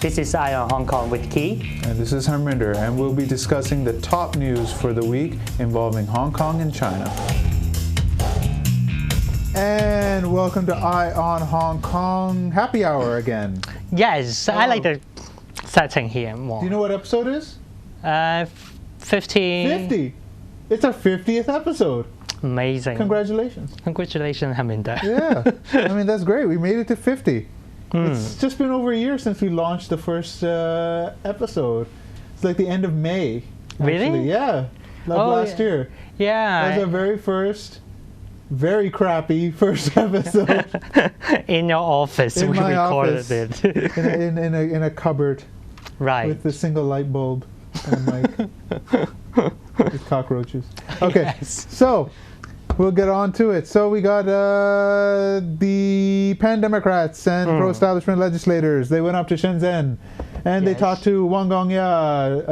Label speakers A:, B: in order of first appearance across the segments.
A: This is ION Hong Kong with Key.
B: And this is Harminder, and we'll be discussing the top news for the week involving Hong Kong and China. And welcome to ION Hong Kong Happy Hour again.
A: Yes, I like the setting here more.
B: Do you know what episode it is?
A: 50.
B: 50! It's our 50th episode.
A: Amazing.
B: Congratulations.
A: Congratulations, Harminder.
B: Yeah, I mean, that's great. We made it to 50. It's just been over a year since we launched the first episode. It's like the end of May. Actually.
A: Really?
B: Yeah. Last year.
A: Yeah.
B: That was our very first, very crappy first episode.
A: In your office,
B: In
A: we
B: my
A: recorded
B: office.
A: it.
B: in a cupboard.
A: Right.
B: With a single light bulb and a mic. With cockroaches. Okay,
A: Yes.
B: So we'll get on to it. So we got the pan-democrats and pro-establishment legislators. They went up to Shenzhen and they talked to Wang Gongya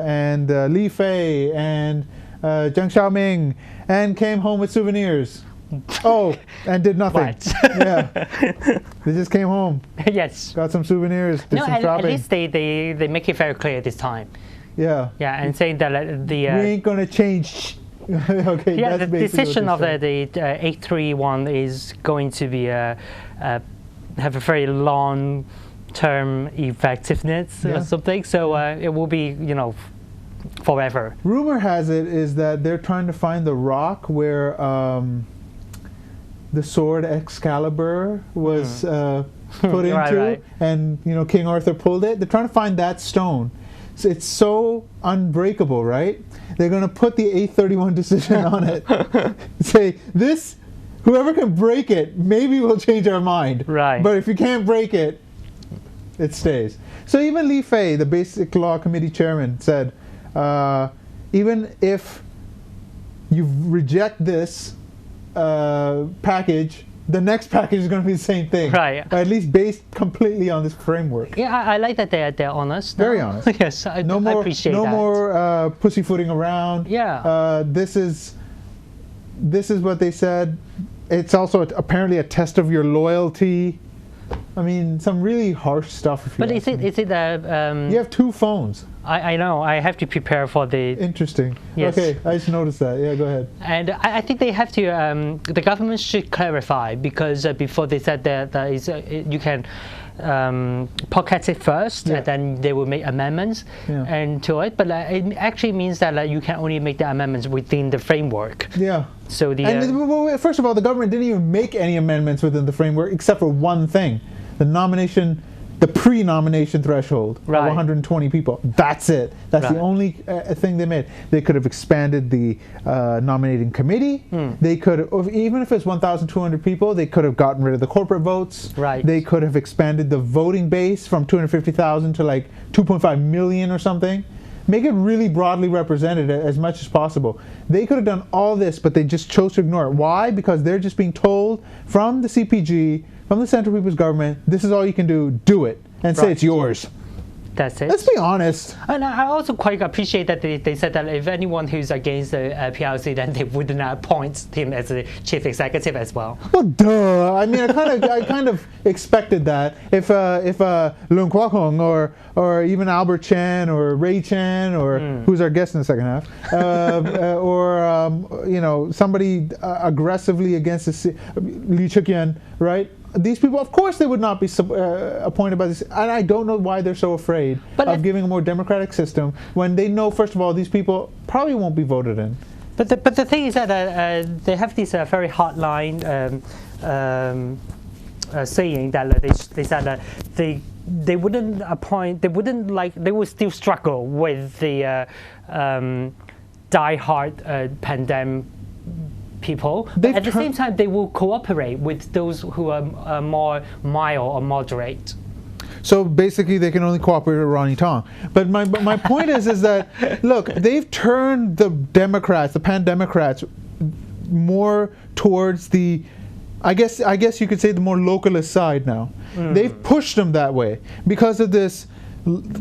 B: and Li Fei and Zhang Xiaoming and came home with souvenirs. Oh, and did nothing.
A: Right.
B: Yeah, they just came home,
A: Yes.
B: got some souvenirs, did some
A: At
B: shopping.
A: least they make it very clear this time.
B: Yeah.
A: Yeah, and saying that
B: We ain't gonna change. Okay.
A: yeah,
B: that's
A: the
B: basically
A: decision
B: what
A: of
B: they
A: the 831 is going to be have a very long-term effectiveness or something. So it will be, forever.
B: Rumor has it is that they're trying to find the rock where the sword Excalibur was put into,
A: Right.
B: and King Arthur pulled it. They're trying to find that stone. So it's so unbreakable, right? They're going to put the 831 decision on it. Say, this, whoever can break it, maybe we'll change our mind.
A: Right.
B: But if you can't break it, it stays. So even Li Fei, the Basic Law Committee chairman, said, even if you reject this package, the next package is going to be the same thing.
A: Right.
B: Or at least based completely on this framework.
A: Yeah, I like that they're honest.
B: Very honest.
A: Yes, I
B: I
A: appreciate that.
B: No more pussyfooting around.
A: Yeah.
B: This is what they said. It's also apparently a test of your loyalty. I mean, some really harsh stuff.
A: But is it
B: you have two phones.
A: I know. I have to prepare for the.
B: Interesting.
A: Yes.
B: Okay, I just noticed that. Yeah, go ahead.
A: And I think they have to. The government should clarify, because before they said that you can pocket it first, and then they will make amendments and to it. But it actually means that you can only make the amendments within the framework.
B: Yeah.
A: So
B: first of all, the government didn't even make any amendments within the framework except for one thing: the pre-nomination threshold of 120 people. That's it. That's the only thing they made. They could have expanded the nominating committee. They could have, even if it's 1,200 people, they could have gotten rid of the corporate votes.
A: Right.
B: They could have expanded the voting base from 250,000 to like 2.5 million or something. Make it really broadly represented as much as possible. They could have done all this, but they just chose to ignore it. Why? Because they're just being told from the CPG, from the Central People's Government, this is all you can do it, and say it's yours.
A: That's it.
B: Let's be honest.
A: And I also quite appreciate that they said that if anyone who's against the PLC, then they would not appoint him as the chief executive as well.
B: Well, duh. I mean, I kind of expected that. If Lung Kwok-hong or even Albert Chen or Ray Chen or who's our guest in the second half, or somebody aggressively against Lee Chuk-yan, right? These people, of course, they would not be appointed by this, and I don't know why they're so afraid of giving a more democratic system when they know, first of all, these people probably won't be voted in.
A: But the thing is that they have this very hard line saying that they said that they wouldn't appoint, they would still struggle with the die-hard pandemic people. But at the same time, they will cooperate with those who are more mild or moderate.
B: So basically, they can only cooperate with Ronnie Tong. But my point is that, look, they've turned the Democrats, the pan-Democrats, more towards the, I guess you could say, the more localist side now. They've pushed them that way because of this.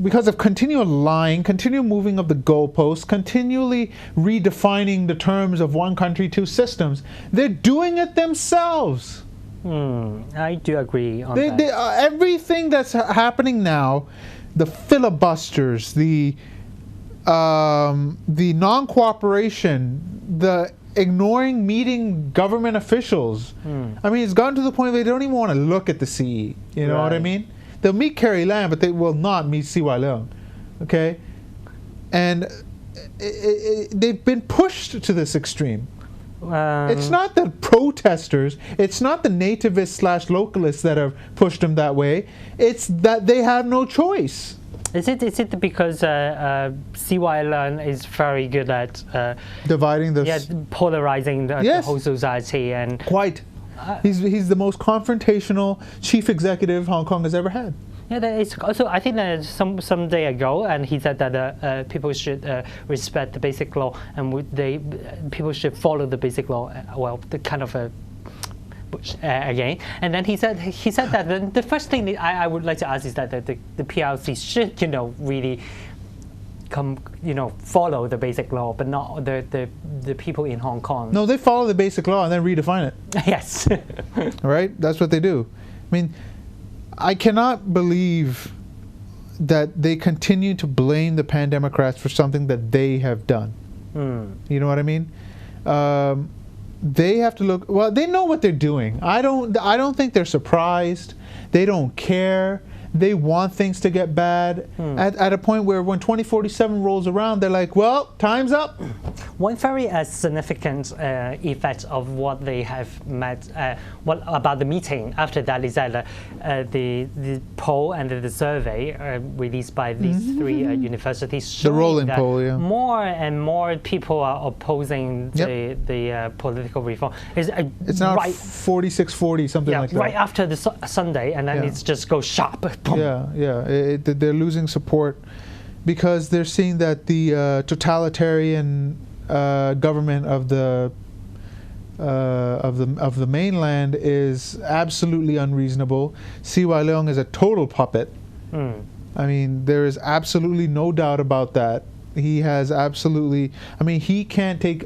B: Because of continual lying, continual moving of the goalposts, continually redefining the terms of one country, two systems, they're doing it themselves.
A: I do agree on that.
B: Everything that's happening now, the filibusters, the non-cooperation, the ignoring meeting government officials. I mean, it's gotten to the point where they don't even want to look at the CE. You know what I mean? They'll meet Carrie Lam, but they will not meet Siu Yau-wai. Okay? And they've been pushed to this extreme. It's not the protesters, it's not the nativists / localists that have pushed them that way. It's that they have no choice.
A: Is it because Siu Yau-wai is very good at
B: dividing
A: polarizing the whole society, and
B: quite. He's the most confrontational chief executive Hong Kong has ever had.
A: Yeah, it's also, I think that some day ago, and he said that people should respect the basic law, and people should follow the basic law. Well, the kind of again, and then he said that the first thing that I would like to ask is that the PRC should really follow the basic law, but not the people in Hong Kong.
B: No, they follow the basic law and then redefine it.
A: Yes.
B: Right? That's what they do. I mean, I cannot believe that they continue to blame the pan-democrats for something that they have done. You know what I mean? They have to look. Well, they know what they're doing. I don't think they're surprised. They don't care. They want things to get bad at a point where when 2047 rolls around, they're like, well, time's up.
A: One very significant effect of what they have met, what about the meeting after that is that the poll and the survey released by these three universities show
B: the rolling poll,
A: more and more people are opposing the political reform.
B: It's now 46-40, something like that.
A: Right after the Sunday, and then it's just goes sharp.
B: They're losing support because they're seeing that the totalitarian government of the mainland is absolutely unreasonable. Siu Yau-wai is a total puppet. I mean, there is absolutely no doubt about that. He has absolutely. I mean, he can't take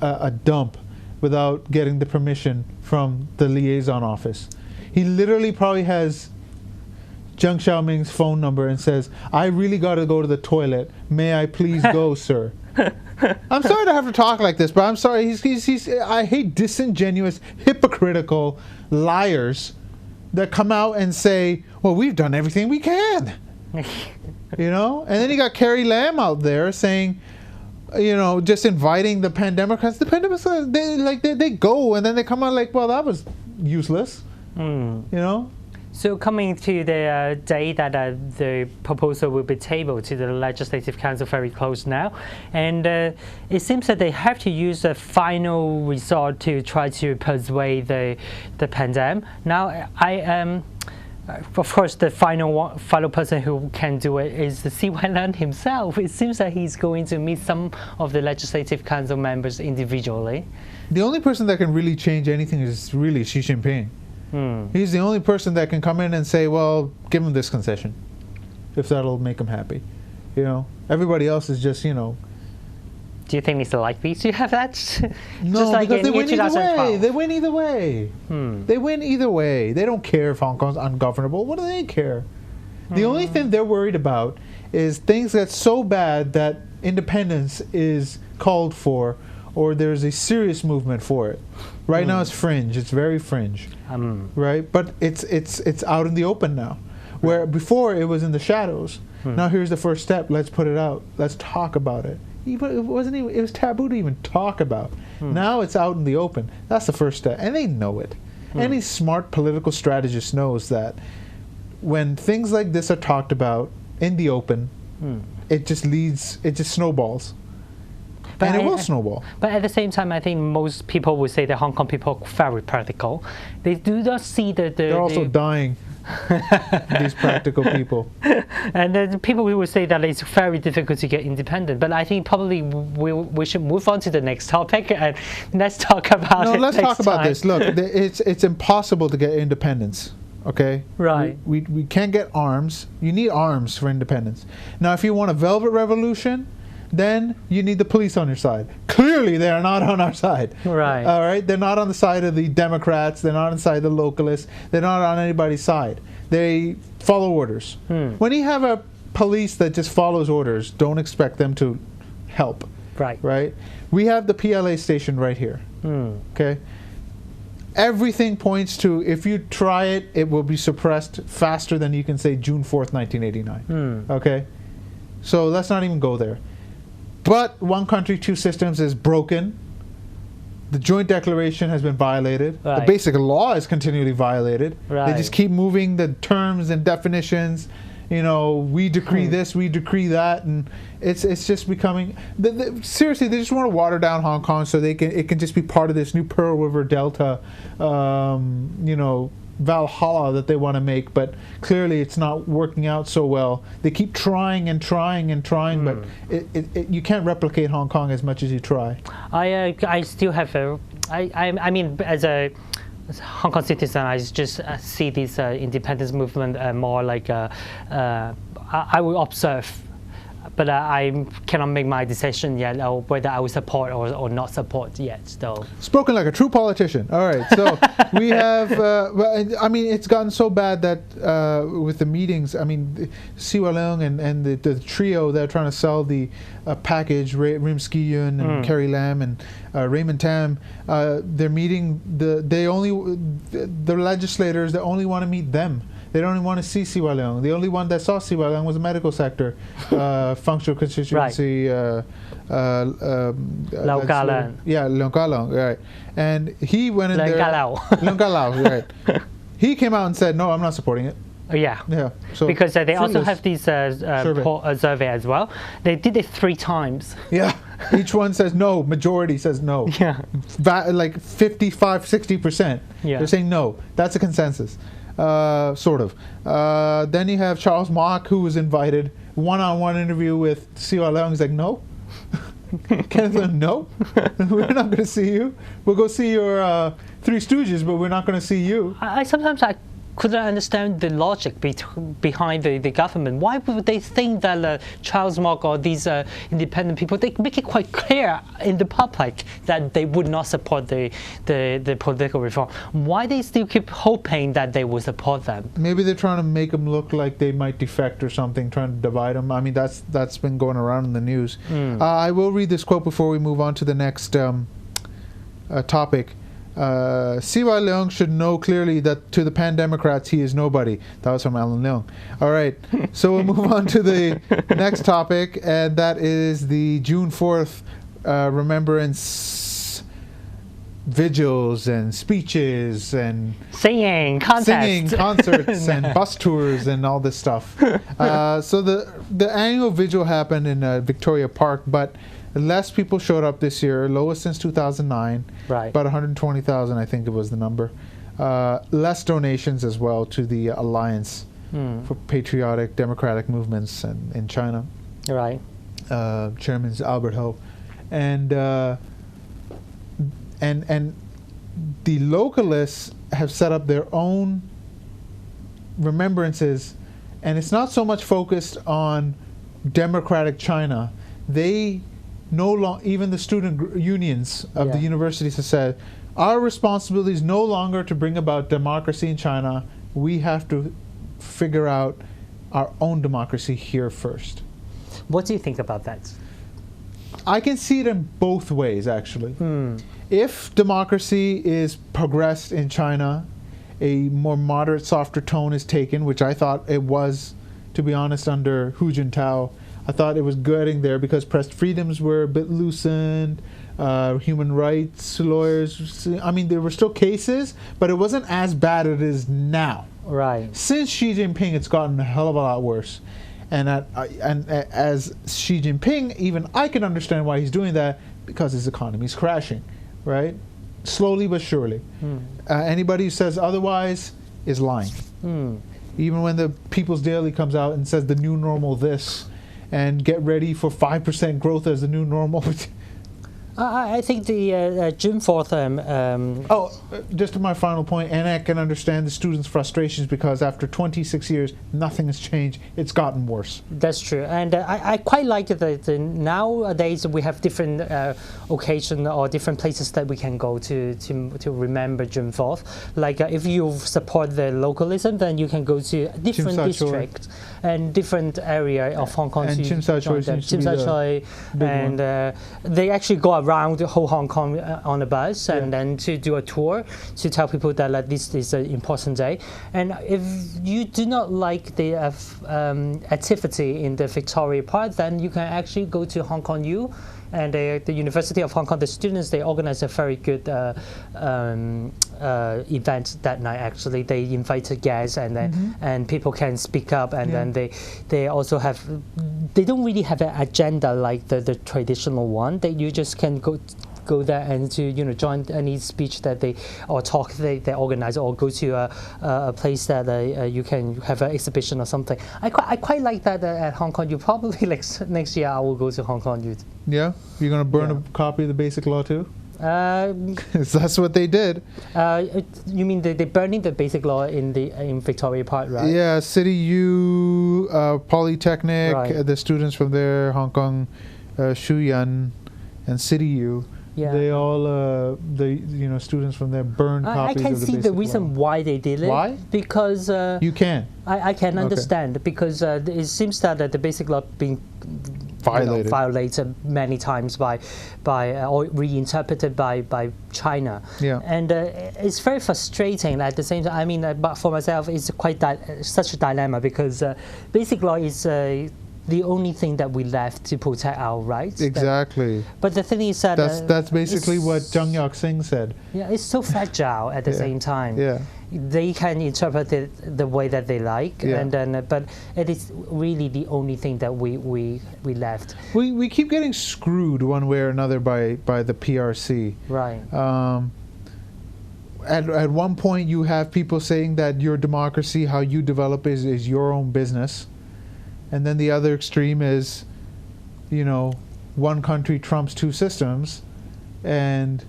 B: a dump without getting the permission from the liaison office. He literally probably has Zheng Xiaoming's phone number and says, I really got to go to the toilet. May I please go, sir? I'm sorry to have to talk like this, but I'm sorry. I hate disingenuous, hypocritical liars that come out and say, well, we've done everything we can. You know? And then you got Carrie Lam out there saying, just inviting the pan-democrats. The pan-democrats, they go and then they come out like, well, that was useless. You know?
A: So coming to the day that the proposal will be tabled to the Legislative Council very close now, and it seems that they have to use a final resort to try to persuade the pandem. Now, of course, the final person who can do it is the Siu Yau-wai himself. It seems that he's going to meet some of the Legislative Council members individually.
B: The only person that can really change anything is really Xi Jinping. He's the only person that can come in and say, well, give him this concession, if that'll make him happy. Everybody else is just,
A: Do you think it's likely to have that?
B: No,
A: just like
B: because they win either way. They win either way. They win either way. They don't care if Hong Kong's ungovernable. What do they care? The only thing they're worried about is things that's so bad that independence is called for, or there's a serious movement for it. Right now it's fringe. It's very fringe. Right? But it's out in the open now. Where before it was in the shadows. Now here's the first step. Let's put it out. Let's talk about it. It was taboo to even talk about. Now it's out in the open. That's the first step. And they know it. Any smart political strategist knows that when things like this are talked about in the open, it just snowballs. And it will snowball.
A: But at the same time, I think most people would say that Hong Kong people are very practical. They do not see
B: They're also dying, these practical people.
A: And then people will say that it's very difficult to get independent. But I think probably we should move on to the next topic and let's talk about it.
B: Let's talk about this. Look, it's impossible to get independence. Okay?
A: Right.
B: We can't get arms. You need arms for independence. Now, if you want a velvet revolution, then you need the police on your side. Clearly, they are not on our side.
A: Right.
B: All right. They're not on the side of the Democrats. They're not on the side of the localists. They're not on anybody's side. They follow orders. When you have a police that just follows orders, don't expect them to help.
A: Right.
B: Right. We have the PLA station right here. Okay. Everything points to, if you try it, it will be suppressed faster than you can say June 4th, 1989. Okay? So let's not even go there. But one country, two systems is broken. The joint declaration has been violated.
A: Right.
B: The basic law is continually violated.
A: Right.
B: They just keep moving the terms and definitions. You know, we decree this, we decree that, and it's just becoming. Seriously, they just want to water down Hong Kong so it can just be part of this new Pearl River Delta, you know, Valhalla that they want to make. But clearly, it's not working out so well. They keep trying and trying and trying, but you can't replicate Hong Kong as much as you try.
A: I still have a. I mean, as a Hong Kong citizen, I just see this independence movement more like I will observe, but I cannot make my decision yet, or whether I will support or not support yet. So
B: spoken like a true politician. All right, so we have. I mean, it's gotten so bad that with the meetings, I mean, Siu Yau-wai and the trio, they're trying to sell the package. Rim Ski-yun and Carrie Lam and Raymond Tam. They're meeting the legislators. They only want to meet them. They don't even want to see Siu Yau-wai. The only one that saw Siu Yau-wai was the medical sector, functional constituency.
A: Lau Ka-leung.
B: Yeah, Leung Ka-leung, right. And he went in there.
A: Leung
B: Ka-leung, right. He came out and said, no, I'm not supporting it.
A: Yeah.
B: So
A: because they also have this
B: survey.
A: Survey as well. They did it 3 times.
B: Yeah. Each one says no. Majority says no.
A: Yeah.
B: Like 55, 60%.
A: Yeah.
B: They're saying no. That's a consensus. Sort of. Then you have Charles Mok, who was invited one-on-one interview with Siu Yau-wai. He's like, no. Kenneth Lim, no. We're not going to see you. We'll go see your Three Stooges, but we're not going to see you.
A: Sometimes I couldn't understand the logic behind the government. Why would they think that Charles Mok or these independent people, they make it quite clear in the public that they would not support the political reform? Why they still keep hoping that they will support them?
B: Maybe they're trying to make them look like they might defect or something, trying to divide them. I mean, that's been going around in the news. I will read this quote before we move on to the next topic. Siu Yau-wai should know clearly that to the pan-democrats he is nobody. That was from Alan Leung. All right, so we'll move on to the next topic, and that is the June 4th remembrance vigils and speeches and
A: singing
B: concerts and bus tours and all this stuff. So the annual vigil happened in Victoria Park, but less people showed up this year, lowest since 2009.
A: Right.
B: About 120,000, I think it was the number. Less donations as well to the Alliance for Patriotic Democratic Movements in China.
A: Right.
B: Chairman's Albert Ho. And the localists have set up their own remembrances, and it's not so much focused on democratic China. They no longer, even the student unions of the universities have said, our responsibility is no longer to bring about democracy in China. We have to figure out our own democracy here first.
A: What do you think about that?
B: I can see it in both ways, actually. If democracy is progressed in China, a more moderate, softer tone is taken, which I thought it was, to be honest, under Hu Jintao. I thought it was getting there because press freedoms were a bit loosened, human rights lawyers, I mean, there were still cases, but it wasn't as bad as it is now.
A: Right.
B: Since Xi Jinping, it's gotten a hell of a lot worse. And as Xi Jinping, even I can understand why he's doing that, because his economy is crashing, right? Slowly but surely. Anybody who says otherwise is lying. Even when the People's Daily comes out and says the new normal this, and get ready for 5% growth as the new normal.
A: I think the June 4th.
B: Just my final point, IONHK can understand the students' frustrations because after 26 years, nothing has changed. It's gotten worse.
A: That's true, and I quite like that nowadays we have different occasions or different places that we can go to remember June 4th. Like if you support the localism, then you can go to different districts and different area of Hong Kong.
B: And Tsim Sha Tsui,
A: and they actually go around the whole Hong Kong on a bus and then to do a tour to tell people that this is an important day. And if you do not like the activity in the Victoria Park, then you can actually go to Hong Kong U. And the University of Hong Kong, the students, they organize a very good event that night. Actually, they invited guests, and then and people can speak up, and then they also have. They don't really have an agenda like the traditional one. You just can go there and to join any speech that they or talk they organize, or go to a place that you can have an exhibition or something. I quite like that at Hong Kong. You probably next year I will go to Hong Kong Youth.
B: Yeah, you're gonna burn a copy of the Basic Law too? That's what they did.
A: You mean they burning the Basic Law in Victoria Park, right?
B: Yeah, City U, Polytechnic, the students from there, Hong Kong, Siu Yau-wai, and City U. Yeah. They all, students from there burned copies of the Basic Law. I can see the reason
A: why they did it.
B: Why?
A: Because
B: you can.
A: I can understand because it seems that the Basic Law being violated many times by or reinterpreted by China. Yeah. And it's very frustrating at the same time. I mean, but for myself, it's quite such a dilemma because Basic Law is the only thing that we left to protect our rights.
B: Exactly.
A: But the thing is that
B: that's basically what Zhang Yao-sing said.
A: Yeah, it's so fragile at the same time. Yeah. They can interpret it the way that they like, and then but it is really the only thing that we left.
B: We keep getting screwed one way or another by the PRC.
A: Right.
B: At one point, you have people saying that your democracy, how you develop is your own business. And then the other extreme is, one country trumps two systems, and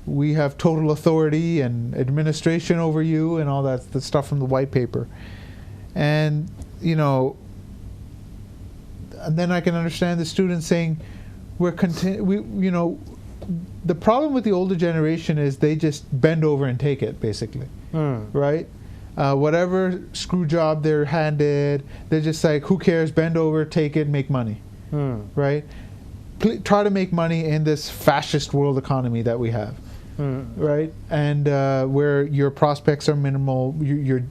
B: we have total authority and administration over you and all that, the stuff from the white paper. And, and then I can understand the students saying, the problem with the older generation is they just bend over and take it, basically, right? Whatever screw job they're handed, they're just like, who cares, bend over, take it, make money, right? Try to make money in this fascist world economy that we have, right? And where your prospects are minimal, your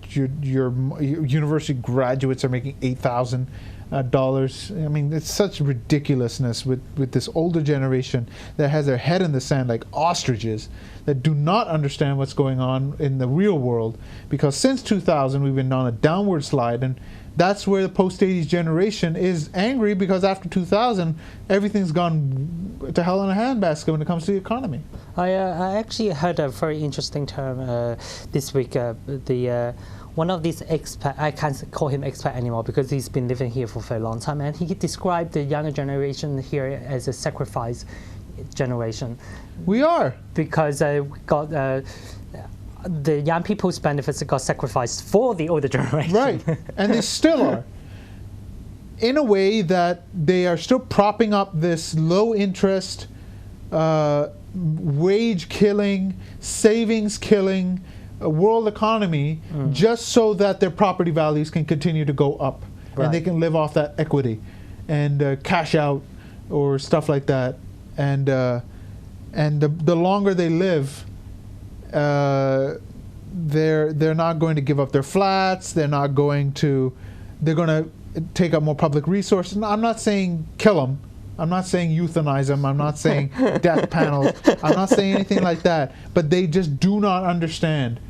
B: university graduates are making $8,000. I mean, it's such ridiculousness with this older generation that has their head in the sand like ostriches, that do not understand what's going on in the real world, because since 2000 we've been on a downward slide, and that's where the post-80s generation is angry, because after 2000 everything's gone to hell in a handbasket when it comes to the economy.
A: I actually heard a very interesting term this week. One of these expat, I can't call him expat anymore because he's been living here for a very long time, and he described the younger generation here as a sacrifice generation.
B: We are.
A: Because we got the young people's benefits got sacrificed for the older generation.
B: Right, and they still are. In a way that they are still propping up this low interest, wage killing, savings killing, world economy, just so that their property values can continue to go up, and they can live off that equity and cash out or stuff like that. And the longer they live, they're not going to give up their flats. They're going to take up more public resources. I'm not saying kill them. I'm not saying euthanize them. I'm not saying death panels. I'm not saying anything like that. But they just do not understand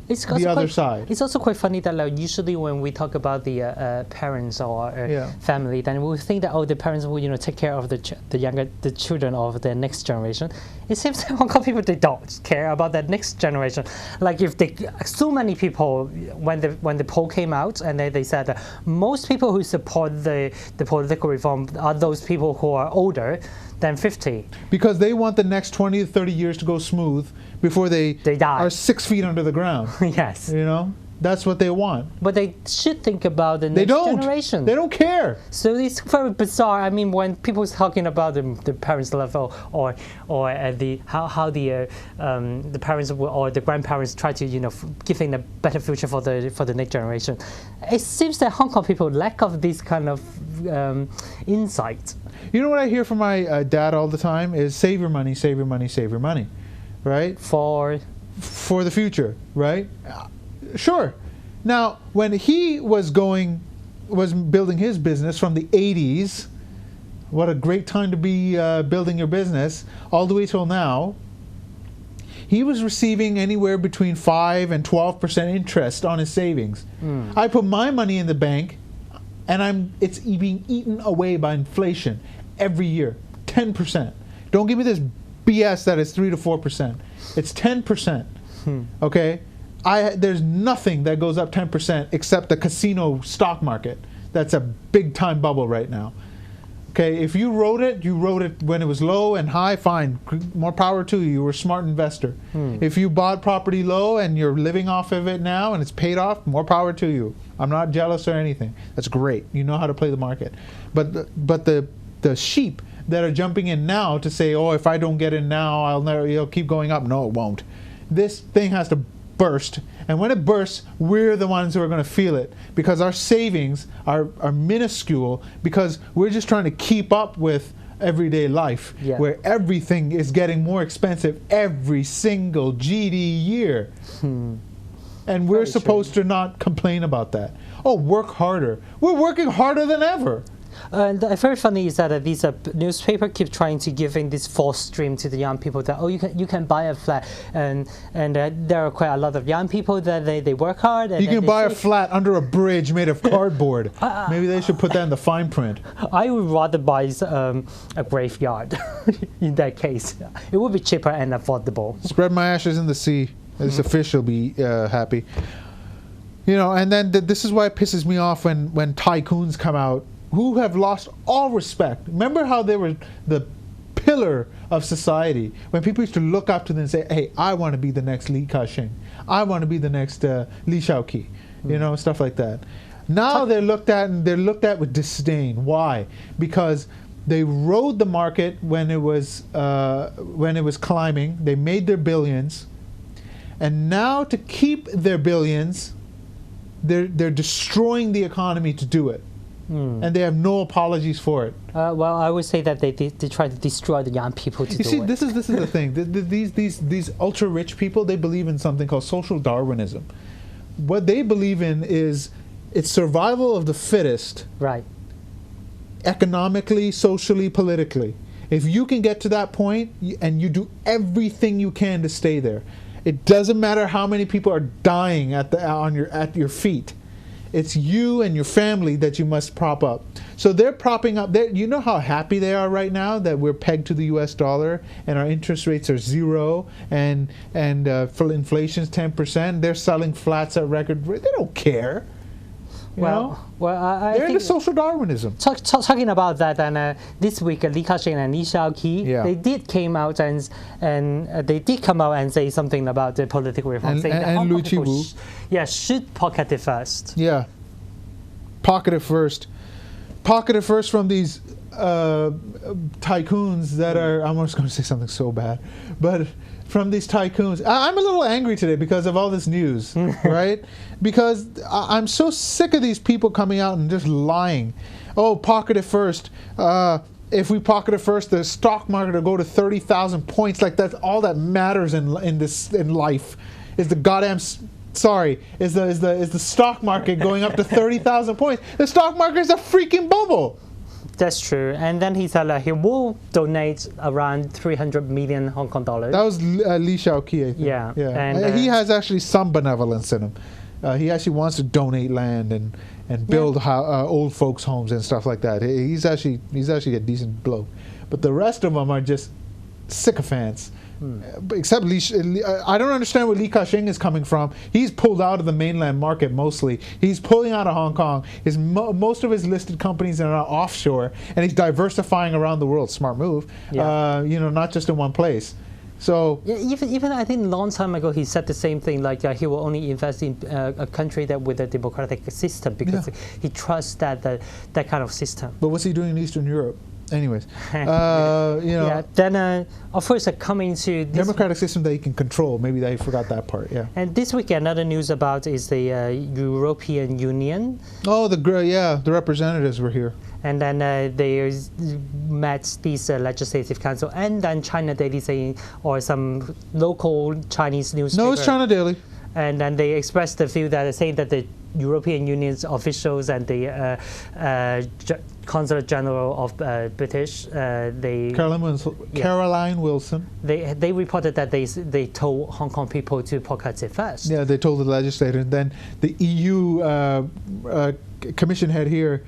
B: the other side.
A: It's also quite funny that usually when we talk about the parents or family, then we think that the parents will take care of the children of the next generation. It seems that Hong Kong people, they don't care about that next generation. Like if so many people, when the poll came out, and they said that most people who support the political reform are those people who are older. than 50.
B: Because they want the next 20 to 30 years to go smooth before they
A: die.
B: Are 6 feet under the ground.
A: Yes.
B: You know? That's what they want.
A: But they should think about the next generation.
B: They don't care.
A: So it's very bizarre. I mean, when people are talking about the parents' level or how the parents or the grandparents try to giving a better future for the next generation, it seems that Hong Kong people lack of this kind of insight.
B: You know what I hear from my dad all the time is save your money, save your money, save your money, right?
A: For
B: the future, right? Sure. Now, when he was building his business from the 80s, what a great time to be building your business, all the way till now, he was receiving anywhere between 5 and 12% interest on his savings. I put my money in the bank, and it's being eaten away by inflation every year, 10%. Don't give me this BS that it's 3 to 4%. It's 10%. Okay? There's nothing that goes up 10% except the casino stock market. That's a big time bubble right now. Okay, if you wrote it when it was low and high, fine, more power to you. You were a smart investor. If you bought property low and you're living off of it now and it's paid off, more power to you. I'm not jealous or anything. That's great. You know how to play the market. But the sheep that are jumping in now to say, oh, if I don't get in now, it'll keep going up. No, it won't. This thing has to burst, and when it bursts, we're the ones who are going to feel it, because our savings are minuscule, because we're just trying to keep up with everyday life, where everything is getting more expensive every single GD year. And we're supposed to not complain about that. Oh, work harder. We're working harder than ever.
A: And very funny is that these newspaper keep trying to giving this false dream to the young people that you can buy a flat, and there are quite a lot of young people that they work hard. And
B: you can buy a flat under a bridge made of cardboard. Maybe they should put that in the fine print.
A: I would rather buy a graveyard. In that case, it would be cheaper and affordable.
B: Spread my ashes in the sea. This fish will be happy. And then this is why it pisses me off when tycoons come out, who have lost all respect. Remember how they were the pillar of society, when people used to look up to them and say, hey, I want to be the next Li Ka-shing. I want to be the next Li Shaoqi. Stuff like that. Now they're looked at with disdain. Why? Because they rode the market when it was climbing. They made their billions. And now to keep their billions, they're destroying the economy to do it. And they have no apologies for it.
A: Well, I would say that they try to destroy the young people to do it.
B: You see, this is the thing. These ultra rich people, they believe in something called social Darwinism. What they believe in is it's survival of the fittest.
A: Right.
B: Economically, socially, politically. If you can get to that point and you do everything you can to stay there, it doesn't matter how many people are dying at your feet. It's you and your family that you must prop up. So they're propping up. You know how happy they are right now that we're pegged to the U.S. dollar and our interest rates are 0 and for inflation's 10%. They're selling flats at record rate. They don't care. I
A: think
B: they're into social Darwinism.
A: Talking about that, and this week Li Ka-shing and Li Shaoqi, they did came out and they did come out and say something about the political reform, saying that Hong Kong people should pocket it first.
B: Yeah, pocket it first. Pocket it first from these tycoons that are. I'm just going to say something so bad, but. From these tycoons. I'm a little angry today because of all this news, right? Because I'm so sick of these people coming out and just lying. Oh, pocket it first. If we pocket it first, the stock market will go to 30,000 points. Like that's all that matters in life. Is the goddamn is the stock market going up to 30,000 points? The stock market is a freaking bubble.
A: That's true. And then he said he will donate around 300 million Hong Kong dollars.
B: That was Li Shaoqi, I think.
A: Yeah.
B: And he has actually some benevolence in him. He actually wants to donate land and build old folks' homes and stuff like that. He's actually a decent bloke. But the rest of them are just sycophants Except I don't understand where Li Ka-shing is coming from. He's pulled out of the mainland market mostly. He's pulling out of Hong Kong. Most of his listed companies are now offshore, and he's diversifying around the world. Smart move. Yeah. Not just in one place. So
A: yeah, even I think a long time ago he said the same thing. Like he will only invest in a country that with a democratic system because he trusts that kind of system.
B: But what's he doing in Eastern Europe? Anyways,
A: Yeah. Then, of course, coming to this
B: democratic system that you can control. Maybe I forgot that part. Yeah.
A: And this week, another news about is the European Union.
B: Oh, the representatives were here.
A: And then they met this legislative council, and then China Daily saying, or some local Chinese newspaper.
B: No, it's China Daily.
A: And then they expressed the view that saying that the European Union's officials and the Consul General of British,
B: Caroline Wilson.
A: They reported that they told Hong Kong people to boycott it first.
B: Yeah, they told the legislator, and then the EU commission head here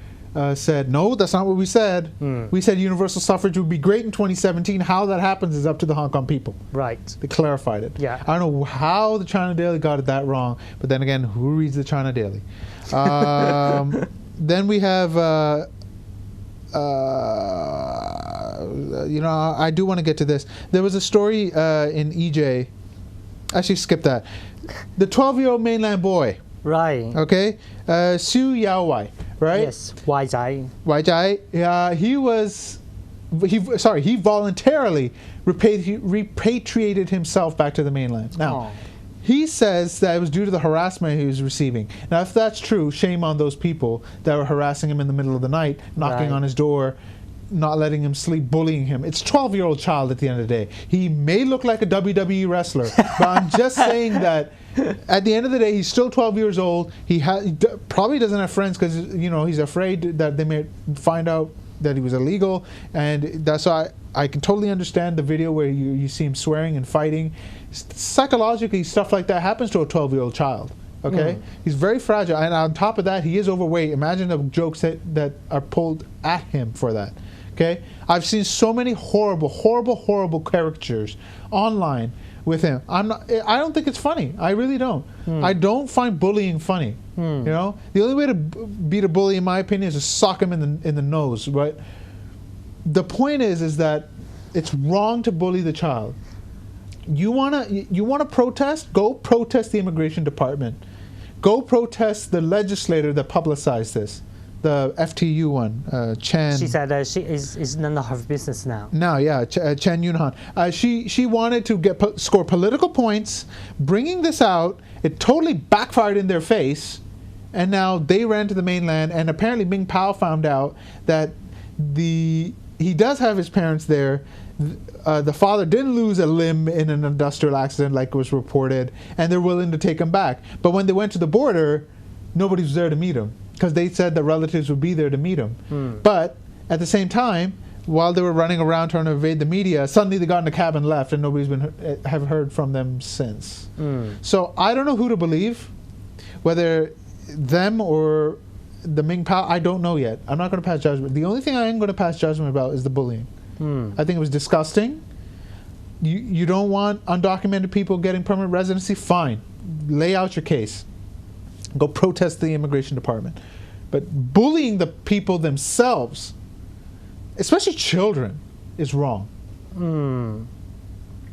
B: said, no, that's not what we said. We said universal suffrage would be great in 2017. How that happens is up to the Hong Kong people.
A: Right.
B: They clarified it.
A: Yeah.
B: I don't know how the China Daily got it that wrong, but then again, who reads the China Daily? Then we have, I do want to get to this. There was a story in EJ. Actually, skip that. The 12-year-old mainland boy.
A: Right.
B: Okay. Siu Yau-wai. Right?
A: Yes, Wai Zai.
B: He voluntarily repatriated himself back to the mainland. Now, he says that it was due to the harassment he was receiving. Now, if that's true, shame on those people that were harassing him in the middle of the night, knocking on his door, not letting him sleep, bullying him. It's a 12-year-old child at the end of the day. He may look like a WWE wrestler, but I'm just saying that at the end of the day, he's still 12 years old. He probably doesn't have friends because he's afraid that they may find out that he was illegal, and that's why I can totally understand the video where you see him swearing and fighting. Psychologically, stuff like that happens to a 12-year-old child. Okay, he's very fragile, and on top of that, he is overweight. Imagine the jokes that are pulled at him for that. Okay, I've seen so many horrible caricatures online with him. I don't think it's funny. I really don't. I don't find bullying funny. The only way to beat a bully, in my opinion, is to sock him in the nose. But the point is that it's wrong to bully the child. You wanna protest? Go protest the immigration department. Go protest the legislator that publicized this. The FTU one, Chen.
A: She said she is none of her business now.
B: Now, yeah, Chen Yunhan. She wanted to score political points, bringing this out. It totally backfired in their face, and now they ran to the mainland. And apparently, Ming Pao found out that he does have his parents there. The father didn't lose a limb in an industrial accident like was reported, and they're willing to take him back. But when they went to the border, nobody was there to meet him, because they said that relatives would be there to meet him. But at the same time, while they were running around trying to evade the media, suddenly they got in a cab and left, and nobody's have heard from them since. So I don't know who to believe, whether them or the Ming Pao. I don't know yet. I'm not going to pass judgment. The only thing I am going to pass judgment about is the bullying. I think it was disgusting. You don't want undocumented people getting permanent residency? Fine. Lay out your case. Go protest the immigration department. But bullying the people themselves, especially children, is wrong.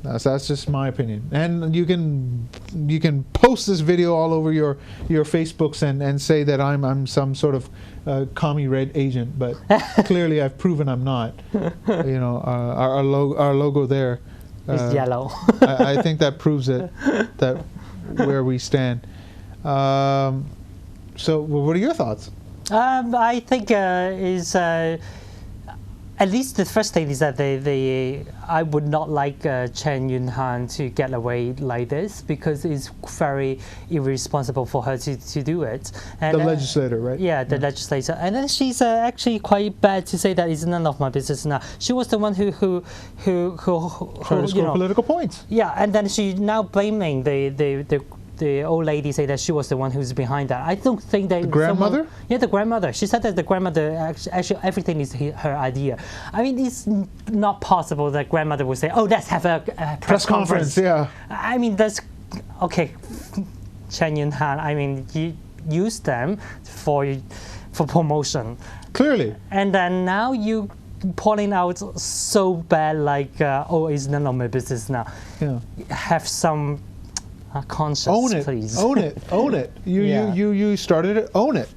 B: That's just my opinion. And you can post this video all over your Facebooks and say that I'm some sort of commie red agent, but clearly I've proven I'm not. Our logo there
A: is yellow.
B: I think that proves it, that where we stand. So what are your thoughts?
A: I think at least the first thing is that I would not like Chen Yunhan to get away like this, because it's very irresponsible for her to do it. And,
B: the legislator, right?
A: Yeah, the legislator. And then she's actually quite bad to say that it's none of my business now. She was the one who
B: trying to score political points.
A: Yeah, and then she now blaming the the old lady said that she was the one who's behind that. I don't think that... The
B: grandmother?
A: Yeah, the grandmother. She said that the grandmother, actually everything is her idea. I mean, it's not possible that grandmother would say, oh, let's have a press conference.
B: Yeah.
A: I mean, that's... Okay, Chen Yunhan, I mean, you use them for promotion.
B: Clearly.
A: And then now you pulling out so bad, like, oh, it's none of my business now.
B: Yeah.
A: Have some conscience,
B: own it,
A: please.
B: Own it. Own it. You started it. Own it.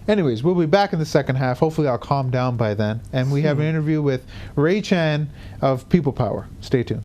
B: Anyways, we'll be back in the second half. Hopefully I'll calm down by then. And we have an interview with Ray Chan of People Power. Stay tuned.